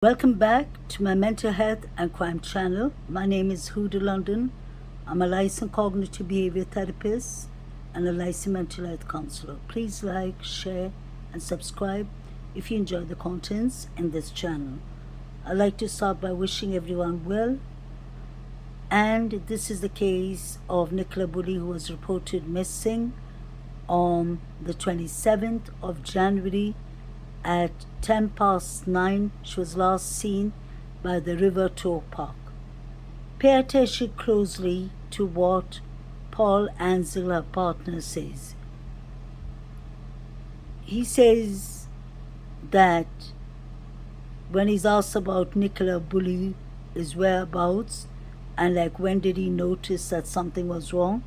Welcome back to my mental health and crime channel. My name is Huda London. I'm a licensed cognitive behavior therapist and a licensed mental health counselor. Please like, share, and subscribe if you enjoy the contents in this channel. I'd like to start by wishing everyone well. And this is the case of Nicola Bulley, who was reported missing on the 27th of January at 9:10. She was last seen by the River Tour Park. Pay attention closely to what Paul Ansel, her partner, says. He says that when he's asked about Nicola Bulley, his whereabouts, and when did he notice that something was wrong,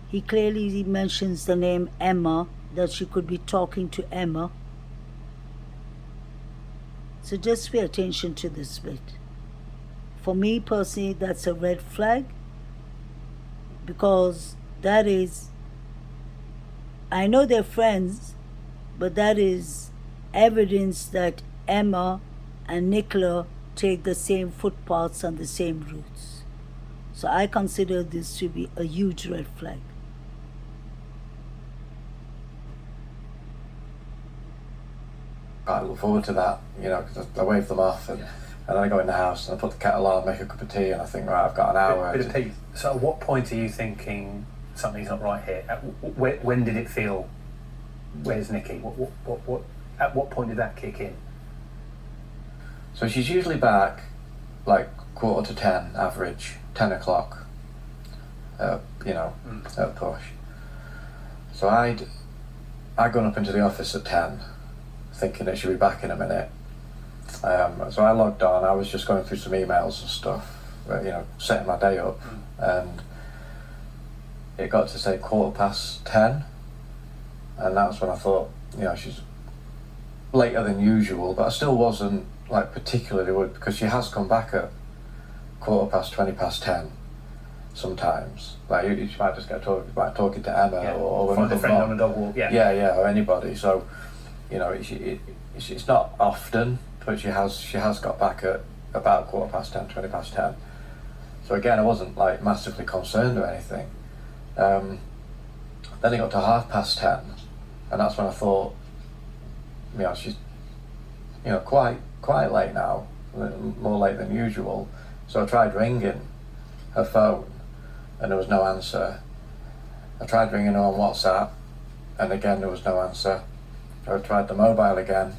he clearly mentions the name Emma, that she could be talking to Emma. So just pay attention to this bit. For me personally, that's a red flag, because that is, I know they're friends, but that is evidence that Emma and Nicola take the same footpaths and the same routes. So I consider this to be a huge red flag. I look forward to that, because I wave them off and then I go in the house and I put the kettle on, make a cup of tea, and I think, right, I've got an hour. Bit of peace. So at what point are you thinking something's not right here? When did it feel, where's Nikki? At what point did that kick in? So she's usually back like 9:45 average, 10 o'clock, at push. So I'd gone up into the office at 10, thinking that she'd be back in a minute. So I logged on. I was just going through some emails and stuff, setting my day up, and it got to say 10:15, and that's when I thought, she's later than usual, but I still wasn't particularly worried, because she has come back at 10:15 sometimes. She might just get talking to Emma or find a friend on a dog walk. Yeah, or anybody. So it's not often, but she has got back at about 10:15, 10:20. So again, I wasn't massively concerned or anything. Then it got to 10:30, and that's when I thought, she's quite late now, more late than usual. So I tried ringing her phone, and there was no answer. I tried ringing her on WhatsApp, and again there was no answer. I tried the mobile again,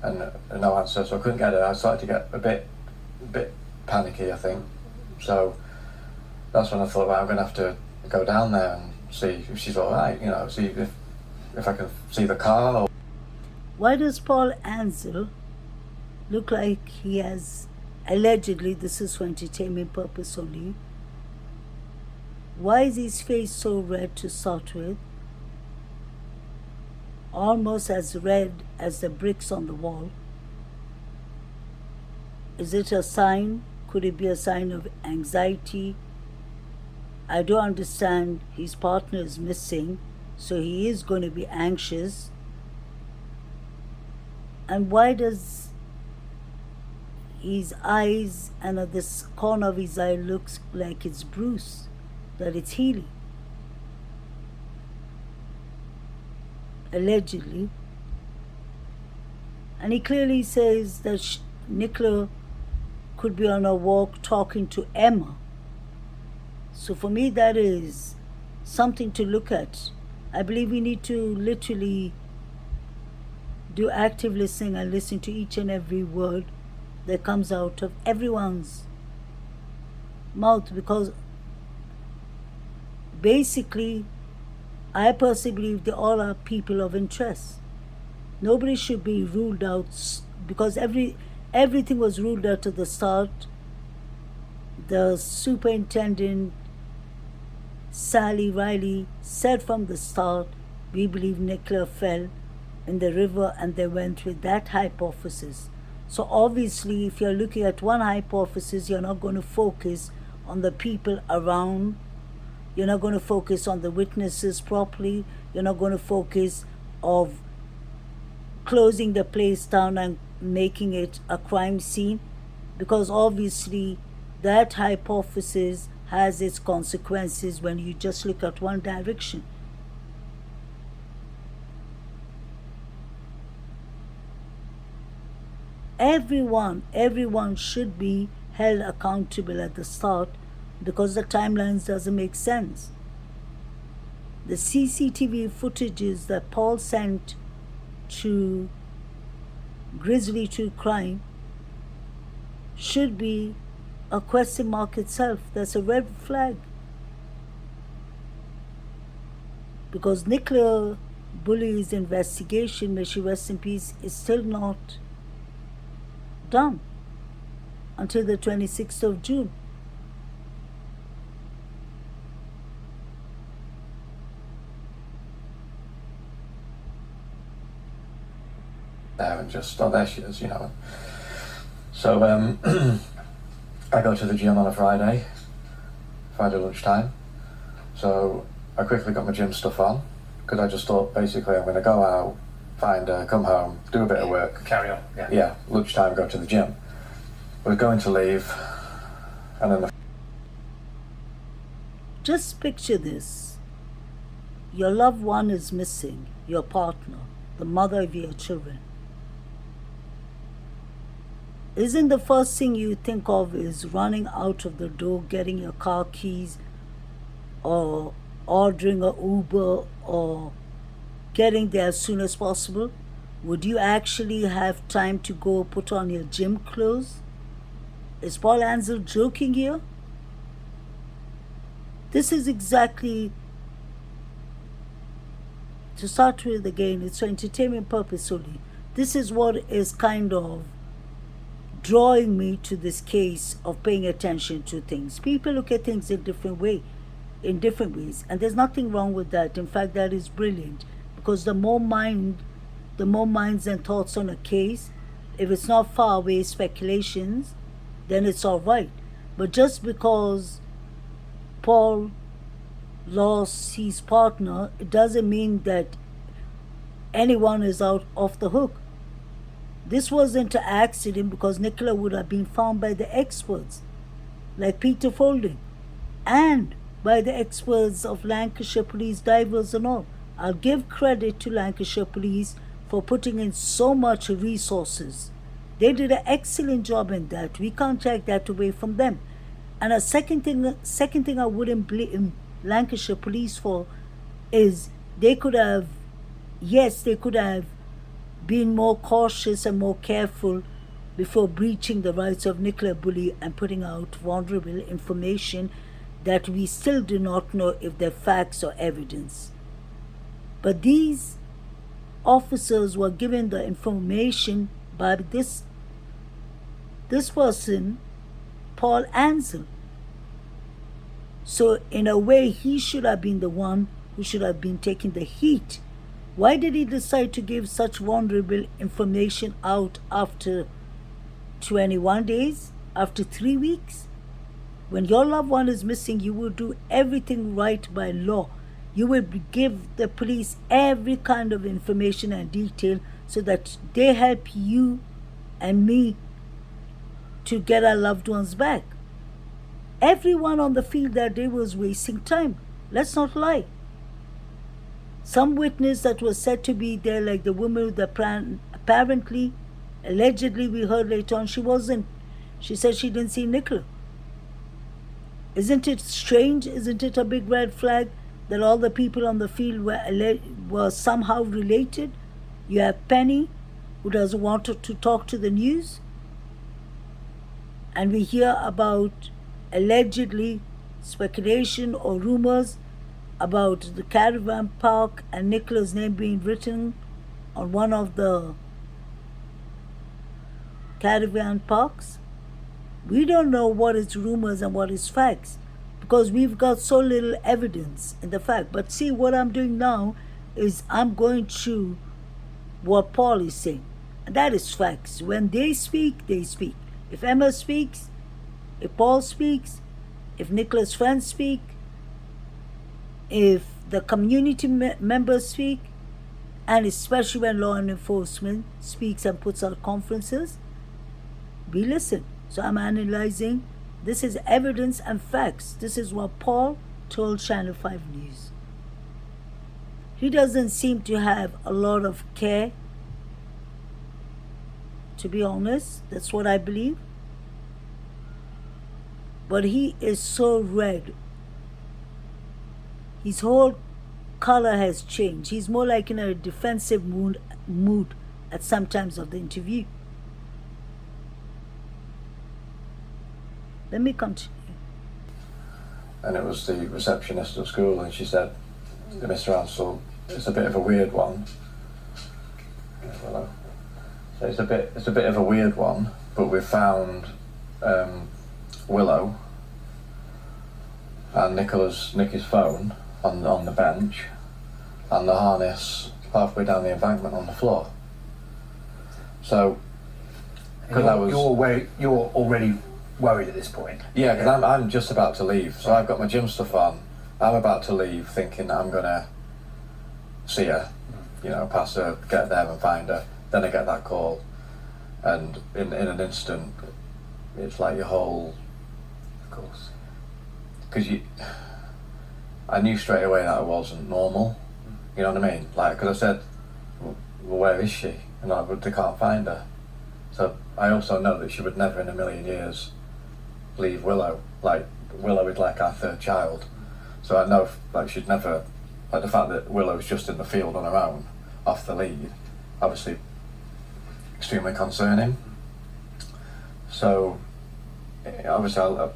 and no answer, so I couldn't get her. I started to get a bit panicky, I think. So that's when I thought, I'm going to have to go down there and see if she's all right, see if I can see the car. Why does Paul Ansel look like he has, allegedly, this is for entertainment purpose only, why is his face so red to start with? Almost as red as the bricks on the wall. Is it a sign? Could it be a sign of anxiety? I don't understand. His partner is missing, so he is going to be anxious. And why does his eyes, and at this corner of his eye, looks like it's bruised, that it's healing? Allegedly. And he clearly says that Nicola could be on a walk talking to Emma. So for me, that is something to look at. I believe we need to literally do active listening and listen to each and every word that comes out of everyone's mouth, because basically, I personally believe they all are people of interest. Nobody should be ruled out, because everything was ruled out at the start. The superintendent, Sally Riley, said from the start, we believe Nicola fell in the river, and they went with that hypothesis. So obviously, if you're looking at one hypothesis, you're not going to focus on the people around. You're not going to focus on the witnesses properly. You're not going to focus of closing the place down and making it a crime scene, because obviously that hypothesis has its consequences when you just look at one direction. Everyone should be held accountable at the start, because the timelines doesn't make sense. The CCTV footages that Paul sent to Grizzly True Crime should be a question mark itself. That's a red flag. Because Nicola Bulley's investigation, may she rest in peace, is still not done until the 26th of June. There and just, oh, there she is, you know. So I go to the gym on a Friday lunchtime. So I quickly got my gym stuff on, because I just thought basically I'm going to go out, find her, come home, do a bit of work. Carry on, yeah. Yeah, lunchtime, go to the gym. We're going to leave, and then Just picture this. Your loved one is missing, your partner, the mother of your children. Isn't the first thing you think of is running out of the door, getting your car keys, or ordering an Uber, or getting there as soon as possible? Would you actually have time to go put on your gym clothes? Is Paul Ansel joking here? This is exactly, to start with again, it's for entertainment purpose only. This is what is kind of drawing me to this case of paying attention to things. People look at things in different ways, and there's nothing wrong with that. In fact, that is brilliant, because the more minds and thoughts on a case, if it's not far away speculations, then it's all right. But just because Paul lost his partner, it doesn't mean that anyone is out off the hook. This wasn't an accident, because Nicola would have been found by the experts, like Peter Folding, and by the experts of Lancashire Police, divers and all. I'll give credit to Lancashire Police for putting in so much resources. They did an excellent job in that. We can't take that away from them. And a second thing I wouldn't blame Lancashire Police for is they could have been more cautious and more careful before breaching the rights of Nicola Bulley and putting out vulnerable information that we still do not know if they're facts or evidence. But these officers were given the information by this person, Paul Ansel. So in a way, he should have been the one who should have been taking the heat. Why did he decide to give such vulnerable information out after 21 days, after 3 weeks? When your loved one is missing, you will do everything right by law. You will give the police every kind of information and detail so that they help you and me to get our loved ones back. Everyone on the field that day was wasting time. Let's not lie. Some witness that was said to be there, like the woman with the apparently, allegedly, we heard later on, she wasn't. She said she didn't see Nicola. Isn't it strange? Isn't it a big red flag that all the people on the field were somehow related? You have Penny, who doesn't want to talk to the news. And we hear about allegedly speculation or rumors about the caravan park and Nicola's name being written on one of the caravan parks. We don't know what is rumors and what is facts, because we've got so little evidence in the fact. But see, what I'm doing now is I'm going to what Paul is saying, and that is facts. When they speak, they speak. If Emma speaks, if Paul speaks, if Nicola's friends speak, if the community members speak, And especially when law enforcement speaks and puts out conferences, we listen. So I'm analyzing. This is evidence and facts. This is what Paul told Channel 5 News. He doesn't seem to have a lot of care, to be honest. That's what I believe. But he is so red. His whole color has changed. He's more like in a defensive mood at some times of the interview. Let me continue. And it was the receptionist at school, and she said, Mr. Ansell, it's a bit of a weird one. Hello. So it's a bit of a weird one, but we found Willow and Nicky's phone on the bench, and the harness halfway down the embankment on the floor. So, because you're already worried at this point. Yeah, because I'm just about to leave, so I've got my gym stuff on. I'm about to leave, thinking that I'm gonna see her, pass her, get there and find her. Then I get that call, and in an instant, it's like your whole. Of course. Because I knew straight away that it wasn't normal. You know what I mean? Like, because I said, well, where is she? And they can't find her. So I also know that she would never in a million years leave Willow. Like, Willow is like our third child. So I know, like, she'd never, like, the fact that Willow's just in the field on her own, off the lead, obviously extremely concerning. So, obviously,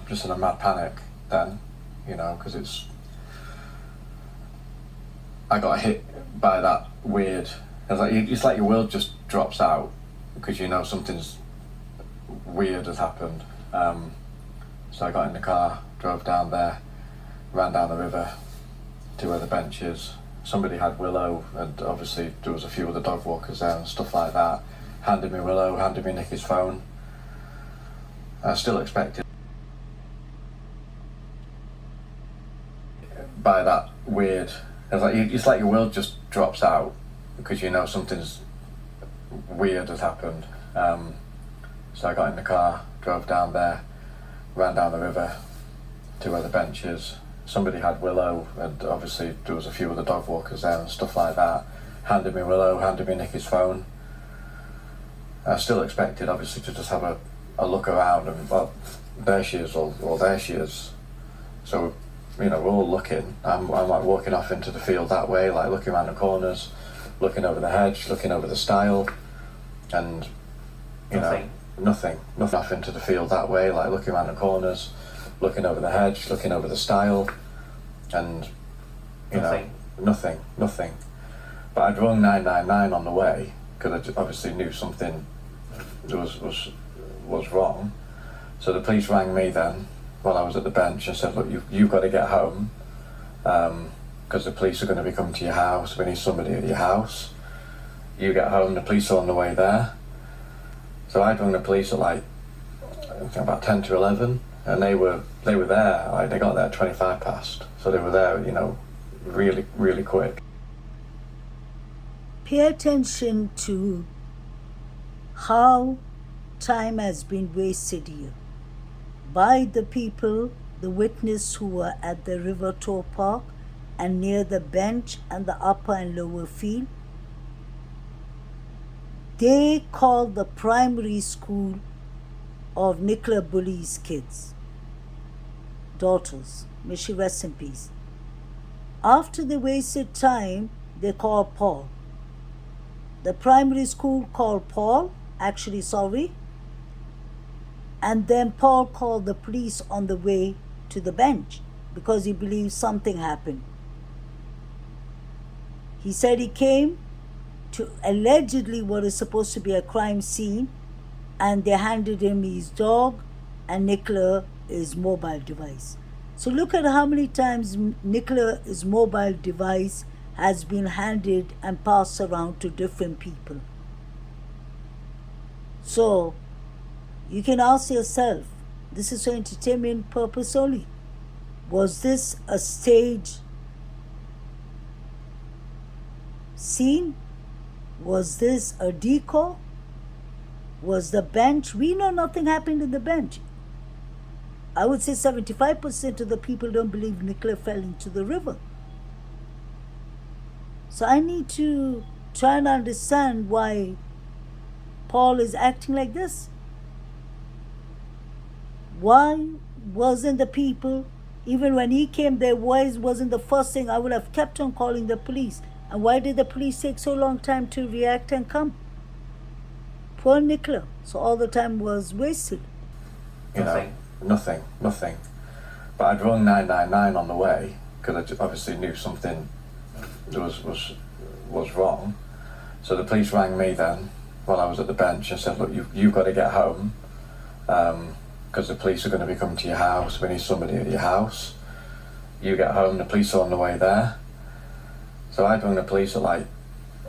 just in a mad panic then, because I got hit by that weird, it's like your world just drops out because something's weird has happened. So I got in the car, drove down there, ran down the river to where the bench is. Somebody had Willow, and obviously there was a few other dog walkers there and stuff like that. Handed me Willow, handed me Nicky's phone. I still expected by that weird, it's like your world just drops out because something's weird has happened. So I got in the car, drove down there, ran down the river to where the bench is. Somebody had Willow, and obviously there was a few other dog walkers there and stuff like that. Handed me Willow, handed me Nicky's phone. I still expected, obviously, to just have a look around and, well, there she is, or there she is. So, we're all looking. I'm like walking off into the field that way, like looking around the corners, looking over the hedge, looking over the stile, and, nothing off into the field that way, like looking around the corners, looking over the hedge, looking over the stile, and nothing. But I'd rung 999 on the way because I obviously knew something was wrong. So the police rang me then while I was at the bench and said, look, you've got to get home because the police are going to be coming to your house. We need somebody at your house. You get home, the police are on the way there. So I'd rung the police at I think about 10 to 11, and they were there. They got there at 25 past, so they were there, really, really quick. Pay attention to how time has been wasted here by the people, the witness who were at the River Tour Park and near the bench and the upper and lower field. They called the primary school of Nicola Bulley's kids, daughters. May she rest in peace. After they wasted time, they called Paul. The primary school called Paul, and then Paul called the police on the way to the bench because he believed something happened. He said he came to allegedly what is supposed to be a crime scene, and they handed him his dog and Nicola his mobile device. So look at how many times Nicola's mobile device has been handed and passed around to different people. So you can ask yourself, this is for entertainment purpose only. Was this a staged scene? Was this a decoy? Was the bench? We know nothing happened in the bench. I would say 75% of the people don't believe Nicola fell into the river. So I need to try and understand why Paul is acting like this. Why wasn't the people, even when he came there, why wasn't the first thing? I would have kept on calling the police. And why did the police take so long time to react and come? Poor Nicola. So all the time was wasted. You know, nothing. But I'd rung 999 on the way because I obviously knew something was wrong. So the police rang me then while I was at the bench and said, look, you've got to get home because the police are going to be coming to your house. We need somebody at your house. You get home, the police are on the way there. So I rang the police at like,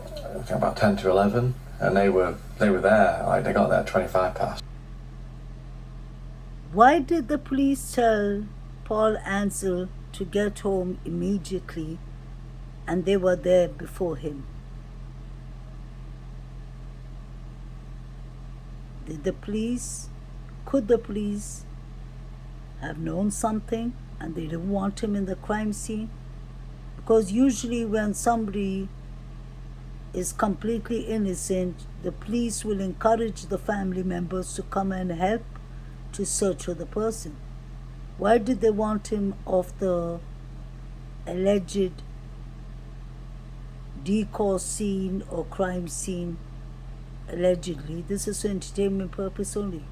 I think about 10 to 11, and they were there, like they got there at 25 past. Why did the police tell Paul Ansel to get home immediately and they were there before him? Could the police have known something and they didn't want him in the crime scene? Because usually when somebody is completely innocent, the police will encourage the family members to come and help to search for the person. Why did they want him off the alleged decoy scene or crime scene? Allegedly, this is for entertainment purpose only.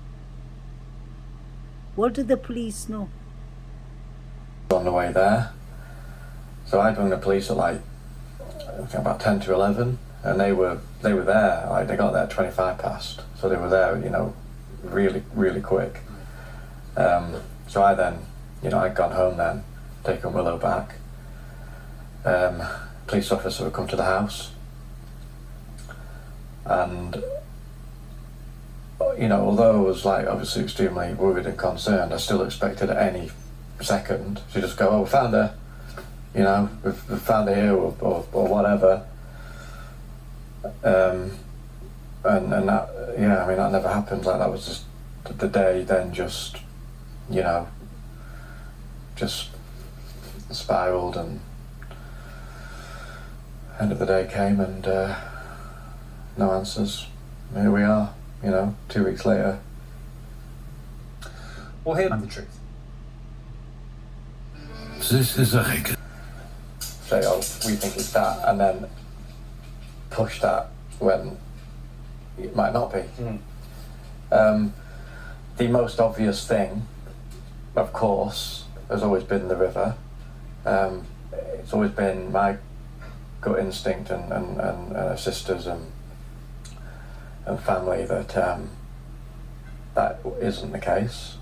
What did the police know? On the way there. So I rang the police at like, I think about 10 to 11, and they were there, like they got there at 25 past. So they were there, you know, really quick. So I then, you know, I'd gone home then, taken Willow back. Police officer would come to the house. And, you know, although I was like obviously extremely worried and concerned, I still expected at any second to just go, oh, we found her, you know, we've found her here or whatever. And that, yeah, I mean, that never happened. Like that was just the day then just, you know, just spiraled, and end of the day came and no answers. Here we are, you know, 2 weeks later. Well, here's the truth. This is a record. Say, oh, we think it's that, and then push that when it might not be. The most obvious thing, of course, has always been the river. It's always been my gut instinct and sisters and family that that isn't the case.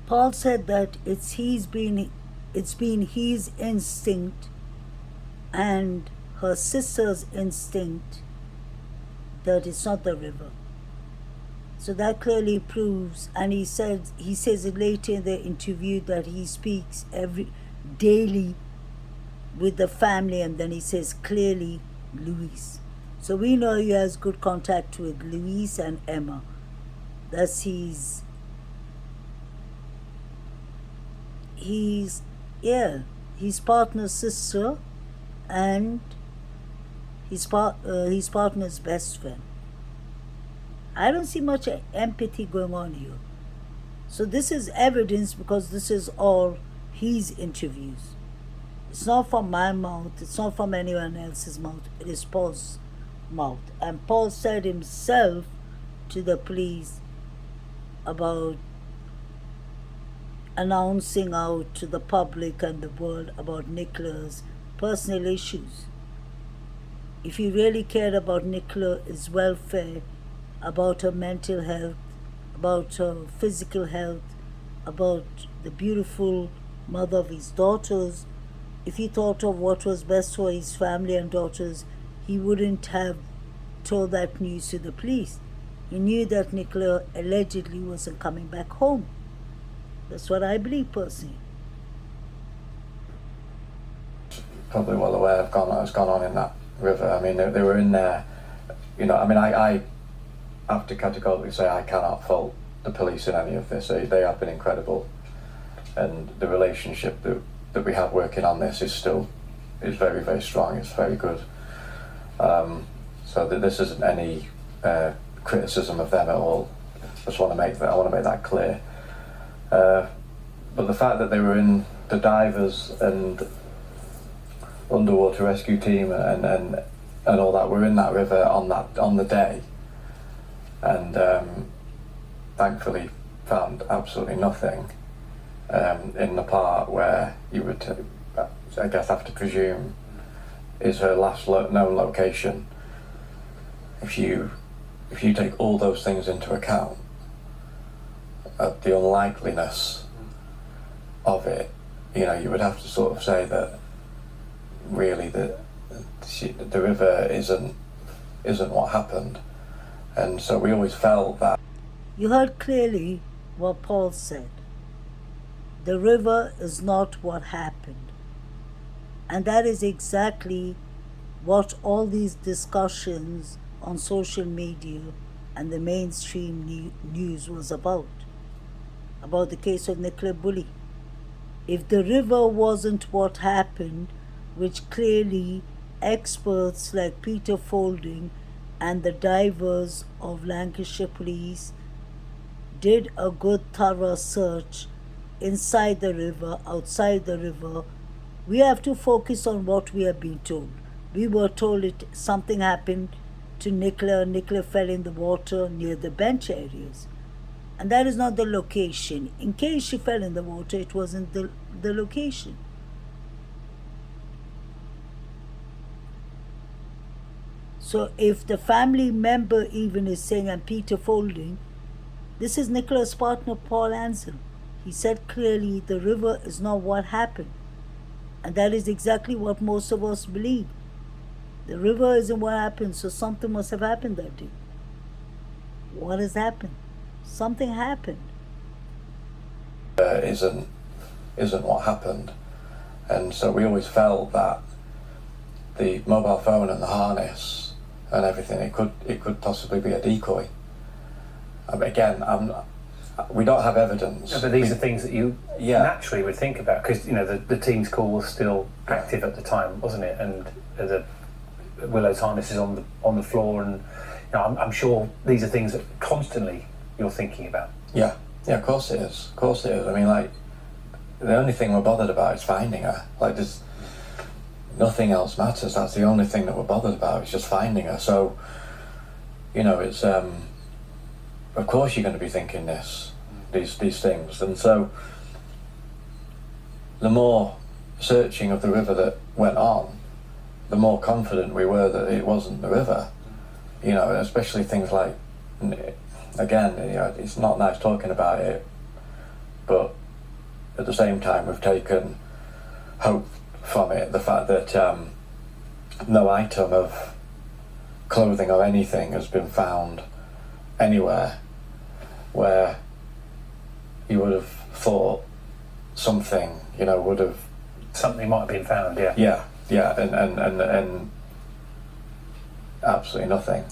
Paul said that it's been his instinct and her sister's instinct that it's not the river. So that clearly proves, and he says it later in the interview that he speaks daily with the family, and then he says clearly Louise. So we know he has good contact with Louise and Emma. That's his partner's sister and his partner's best friend. I don't see much empathy going on here. So this is evidence because this is all his interviews. It's not from my mouth, it's not from anyone else's mouth, it is Paul's mouth. And Paul said himself to the police about announcing out to the public and the world about Nicola's personal issues. If he really cared about Nicola's welfare, about her mental health, about her physical health, about the beautiful mother of his daughters, if he thought of what was best for his family and daughters, he wouldn't have told that news to the police. He knew that Nicola allegedly wasn't coming back home. That's what I believe personally. probably well aware of what's gone on in that river. I mean, they were in there. You know, I mean, I have to categorically say I cannot fault the police in any of this. They have been incredible, and the relationship that we have working on this is very, very strong. It's very good. So that this isn't any criticism of them at all. I want to make that clear. But the fact that they were in, the divers and underwater rescue team and all that were in that river on the day, and thankfully found absolutely nothing in the part where you would, I guess, have to presume is her last known location. If you take all those things into account, the unlikeliness of it, you know, you would have to sort of say that really the river isn't what happened, and so we always felt that. You heard clearly what Paul said. The river is not what happened. And that is exactly what all these discussions on social media and the mainstream news was about the case of Nicola Bulley. If the river wasn't what happened, which clearly experts like Peter Folding and the divers of Lancashire Police did a good thorough search inside the river, outside the river, we have to focus on what we are being told. We were told something happened to Nicola. Nicola fell in the water near the bench areas. And that is not the location. In case she fell in the water, it wasn't the location. So if the family member even is saying, and Peter Folding, this is Nicola's partner, Paul Ansel. He said clearly the river is not what happened. And that is exactly what most of us believe. The river isn't what happened, so something must have happened that day. What has happened? Something happened. Isn't what happened, and so we always felt that the mobile phone and the harness and everything, it could possibly be a decoy. Again, we don't have evidence. No, but these are things that you naturally would think about, because you know the team's call was still active at the time, wasn't it? And the Willow's harness is on the floor, and you know, I'm sure these are things that constantly you're thinking about. Yeah, of course it is. Of course it is. I mean, like, the only thing we're bothered about is finding her. Like, there's nothing else matters. That's the only thing that we're bothered about. It's just finding her. So, you know, it's of course you're going to be thinking these things, and so the more searching of the river that went on, the more confident we were that it wasn't the river. You know, especially things like, again, you know, it's not nice talking about it, but at the same time we've taken hope from it. The fact that no item of clothing or anything has been found anywhere where you would have thought something, you know, would have... Something might have been found, yeah. Yeah, and absolutely nothing.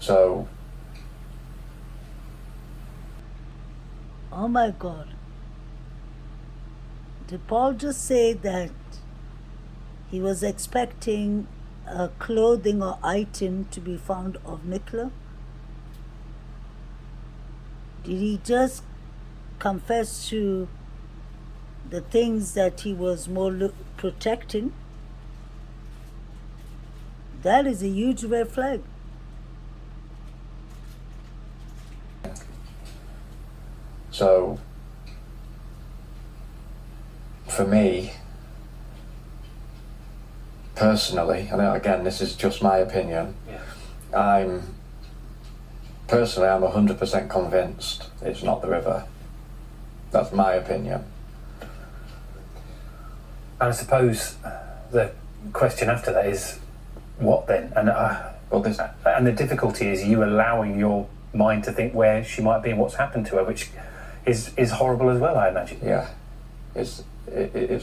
So... Oh my God. Did Paul just say that he was expecting a clothing or item to be found of Nicola? Did he just confess to the things that he was more protecting? That is a huge red flag. So, for me, personally, and again, this is just my opinion, I'm 100% convinced it's not the river. That's my opinion. And I suppose the question after that is, what then? And and the difficulty is you allowing your mind to think where she might be and what's happened to her, which is horrible as well, I imagine. Yeah, it's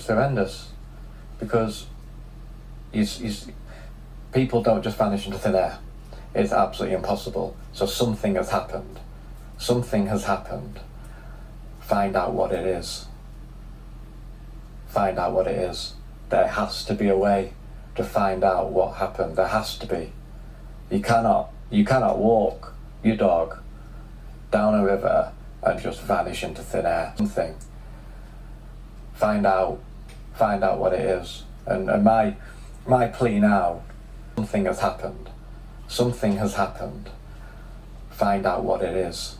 horrendous. because people don't just vanish into thin air. It's absolutely impossible. So something has happened. Something has happened. Find out what it is. Find out what it is. There has to be a way to find out what happened. There has to be. You cannot walk your dog down a river and just vanish into thin air. Something. Find out what it is. And my plea now, something has happened. Something has happened. Find out what it is.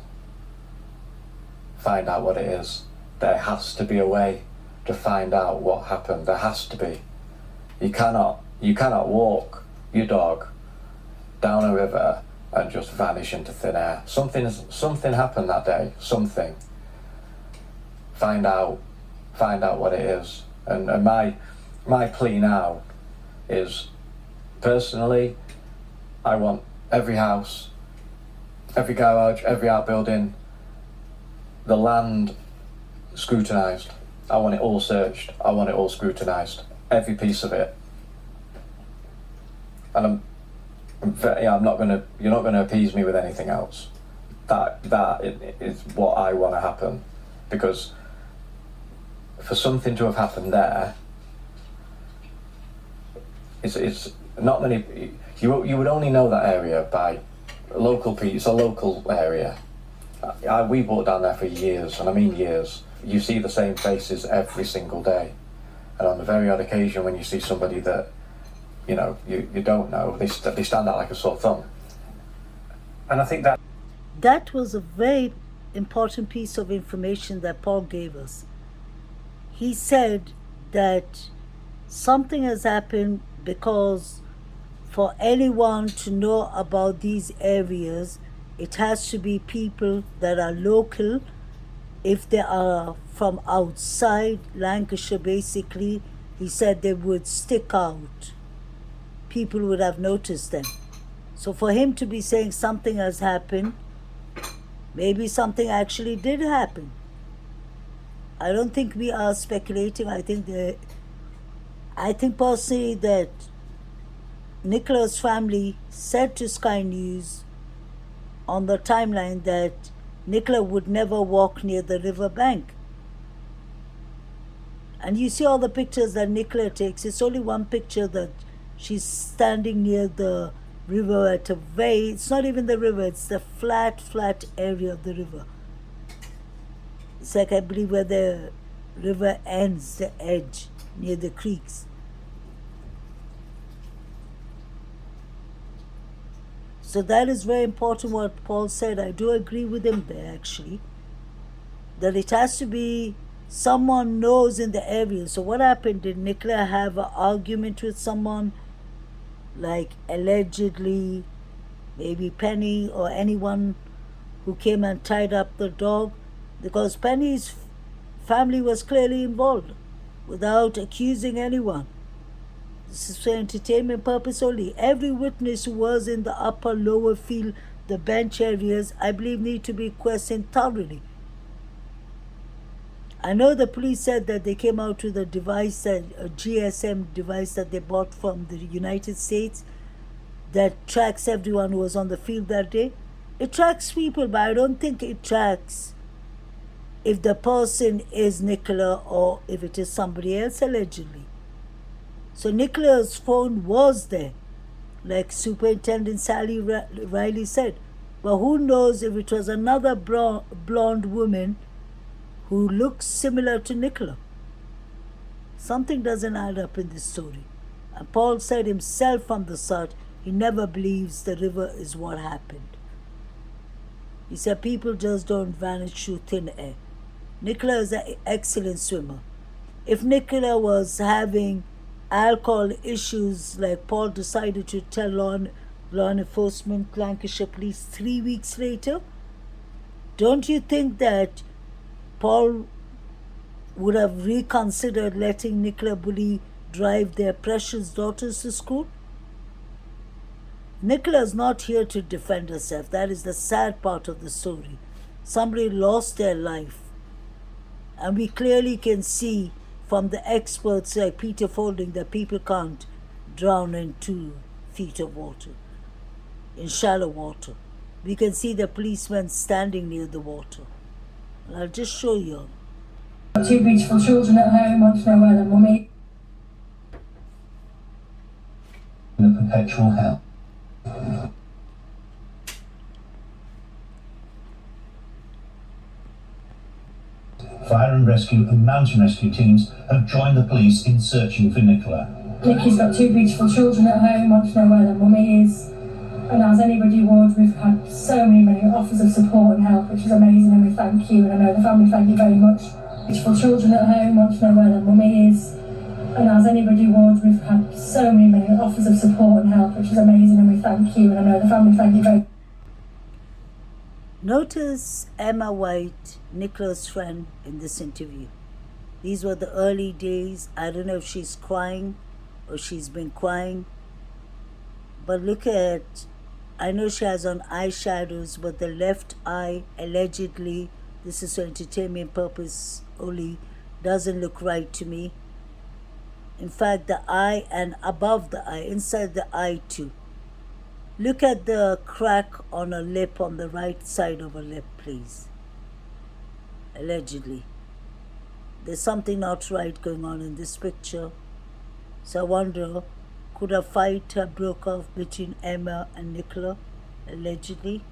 Find out what it is. There has to be a way to find out what happened. There has to be. You cannot walk your dog down a river and just vanish into thin air. Something happened that day. Something. Find out what it is. And my plea now is, personally, I want every house, every garage, every outbuilding, the land scrutinised. I want it all searched. I want it all scrutinised. Every piece of it. And you're not gonna appease me with anything else. That is what I want to happen, because for something to have happened there, it's not many. You would only know that area by local people. It's a local area. We walked down there for years, and I mean years. You see the same faces every single day, and on the very odd occasion when you see somebody that you don't know, they stand out like a sore thumb. And I think that was a very important piece of information that Paul gave us. He said that something has happened because for anyone to know about these areas, it has to be people that are local. If they are from outside Lancashire, basically, he said they would stick out. People would have noticed them. So for him to be saying something has happened, maybe something actually did happen. I don't think we are speculating. I think personally that Nicola's family said to Sky News on the timeline that Nicola would never walk near the river bank. And you see all the pictures that Nicola takes. It's only one picture that she's standing near the river at it's not even the river, it's the flat area of the river. It's like, I believe, where the river ends, the edge, near the creeks. So that is very important what Paul said. I do agree with him there, actually, that it has to be someone knows in the area. So what happened? Did Nicola have an argument with someone, like allegedly maybe Penny or anyone who came and tied up the dog? Because Penny's family was clearly involved without accusing anyone. This is for entertainment purpose only. Every witness who was in the upper, lower field, the bench areas, I believe need to be questioned thoroughly. I know the police said that they came out with a device, a GSM device that they bought from the United States that tracks everyone who was on the field that day. It tracks people, but I don't think it tracks if the person is Nicola or if it is somebody else allegedly. So Nicola's phone was there, like Superintendent Sally Riley said. But who knows if it was another blonde woman who looks similar to Nicola. Something doesn't add up in this story. And Paul said himself from the start, he never believes the river is what happened. He said people just don't vanish through thin air. Nicola is an excellent swimmer. If Nicola was having alcohol issues, like Paul decided to tell law enforcement, Lancashire police 3 weeks later, don't you think that Paul would have reconsidered letting Nicola Bulley drive their precious daughters to school? Nicola is not here to defend herself. That is the sad part of the story. Somebody lost their life. And we clearly can see from the experts like Peter Folding that people can't drown in 2 feet of water, in shallow water. We can see the policemen standing near the water. And I'll just show you. 2 beautiful children at home want to know where their mummy. In a perpetual hell. Fire and rescue and mountain rescue teams have joined the police in searching for Nicola. Nicky's got 2 beautiful children at home, want to know where their mummy is. And as anybody would, we've had so many offers of support and help, which is amazing, and we thank you, and I know the family thank you very much. Beautiful children at home want to know where their mummy is. And as anybody would, we've had so many offers of support and help, which is amazing, and we thank you, and I know the family thank you very much. Notice Emma White, Nicola's friend, in this interview. These were the early days. I don't know if she's crying or she's been crying. But look at, I know she has on eyeshadows, but the left eye, allegedly, this is for entertainment purpose only, doesn't look right to me. In fact, the eye and above the eye, inside the eye too. Look at the crack on her lip, on the right side of her lip, please. Allegedly. There's something not right going on in this picture. So I wonder, could a fight have broke off between Emma and Nicola, allegedly?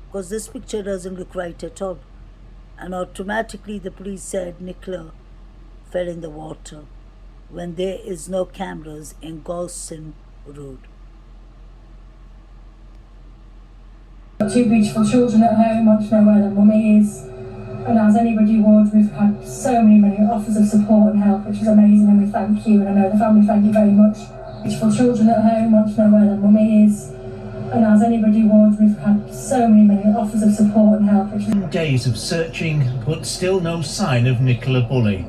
Because this picture doesn't look right at all. And automatically the police said Nicola fell in the water when there is no cameras in Galston Road. 2 beautiful children at home want to know where their mummy is. And as anybody would, we've had so many offers of support and help, which is amazing, and we thank you, and I know the family thank you very much. Beautiful children at home want to know where their mummy is. And as anybody would, we've had so many offers of support and help, which is... Days of searching, but still no sign of Nicola Bulley.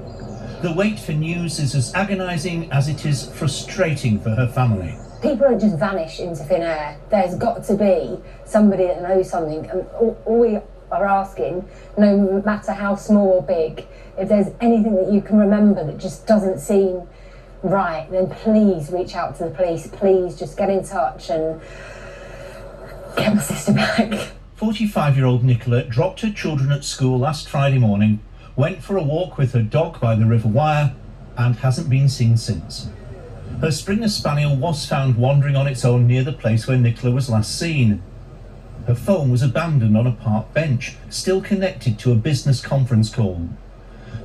The wait for news is as agonising as it is frustrating for her family. People don't just vanish into thin air. There's got to be somebody that knows something, and all we are asking, no matter how small or big, if there's anything that you can remember that just doesn't seem right, then please reach out to the police. Please just get in touch and get my sister back. 45-year-old Nicola dropped her children at school last Friday morning, went for a walk with her dog by the River Wyre, and hasn't been seen since. Her Springer Spaniel was found wandering on its own near the place where Nicola was last seen. Her phone was abandoned on a park bench, still connected to a business conference call.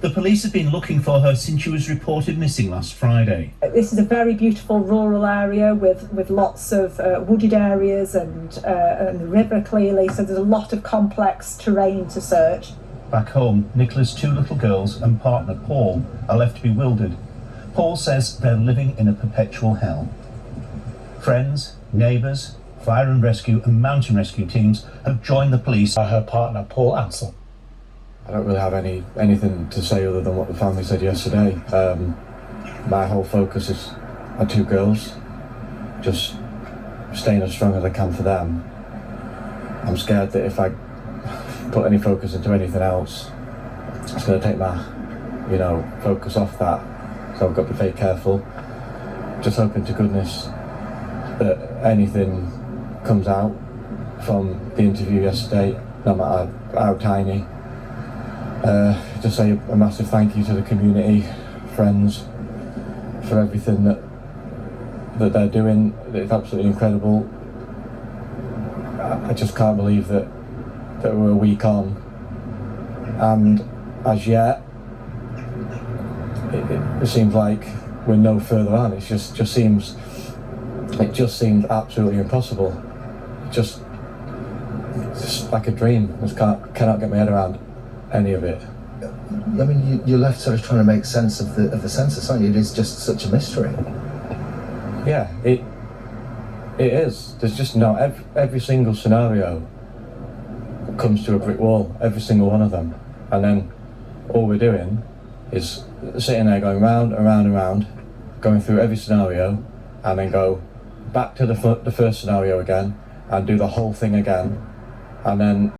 The police have been looking for her since she was reported missing last Friday. This is a very beautiful rural area with lots of wooded areas and the river clearly, so there's a lot of complex terrain to search. Back home, Nicola's 2 little girls and partner Paul are left bewildered. Paul says they're living in a perpetual hell. Friends, neighbours, fire and rescue and mountain rescue teams have joined the police. Her partner, Paul Ansell. I don't really have anything to say other than what the family said yesterday. My whole focus is on 2 girls, just staying as strong as I can for them. I'm scared that if I put any focus into anything else, it's going to take my, focus off that. So I've got to be very careful. Just hoping to goodness that anything comes out from the interview yesterday, no matter how tiny. Just say a massive thank you to the community, friends, for everything that they're doing. It's absolutely incredible. I just can't believe that we're a week on, and as yet it seems like we're no further on. It just seems absolutely impossible. Just like a dream. Just cannot get my head around any of it. I mean, you're left sort of trying to make sense of the census, aren't you? It is just such a mystery. Yeah, it is. There's just every single scenario comes to a brick wall, every single one of them, and then all we're doing is sitting there going round and round and round, going through every scenario, and then go back to the first scenario again and do the whole thing again, and then